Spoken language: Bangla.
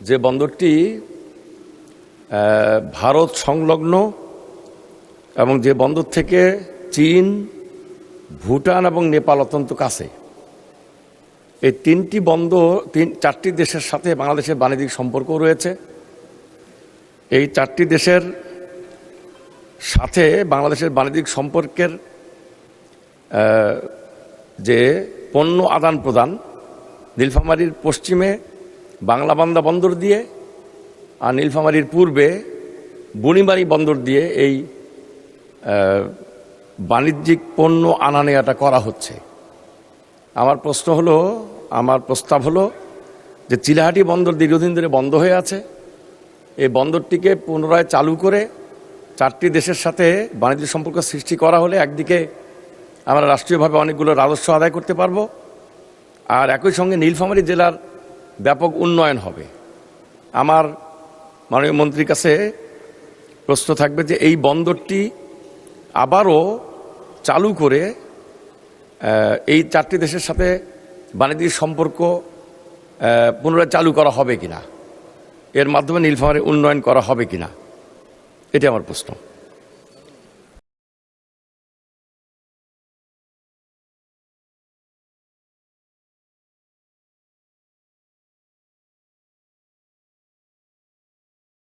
যে বন্দরটি ভারত সংলগ্ন এবং যে বন্দর থেকে চীন, ভুটান এবং নেপাল অত্যন্ত কাছে, এই চারটি দেশের সাথে বাংলাদেশের বাণিজ্যিক সম্পর্ক রয়েছে। এই চারটি দেশের সাথে বাংলাদেশের বাণিজ্যিক সম্পর্কের যে পণ্য আদান প্রদান, নীলফামারীর পশ্চিমে বাংলাবান্ধা বন্দর দিয়ে আর নীলফামারীর পূর্বে বুড়িমারি বন্দর দিয়ে এই বাণিজ্যিক পণ্য আনা নেওয়াটা করা হচ্ছে। আমার প্রস্তাব হলো যে চিলাহাটি বন্দর দীর্ঘদিন ধরে বন্ধ হয়ে আছে, এই বন্দরটিকে পুনরায় চালু করে চারটি দেশের সাথে বাণিজ্য সম্পর্ক সৃষ্টি করা হলে একদিকে আমরা রাষ্ট্রীয়ভাবে অনেকগুলো রাজস্ব আদায় করতে পারবো, আর একই সঙ্গে নীলফামারী জেলার ব্যাপক উন্নয়ন হবে। আমার মাননীয় মন্ত্রীর কাছে প্রশ্ন থাকবে যে এই বন্দরটি আবারও চালু করে এই চারটি দেশের সাথে বাণিজ্যিক সম্পর্ক পুনরায় চালু করা হবে কিনা, এর মাধ্যমে নীলফামারীর উন্নয়ন করা হবে কিনা, এটি আমার প্রশ্ন।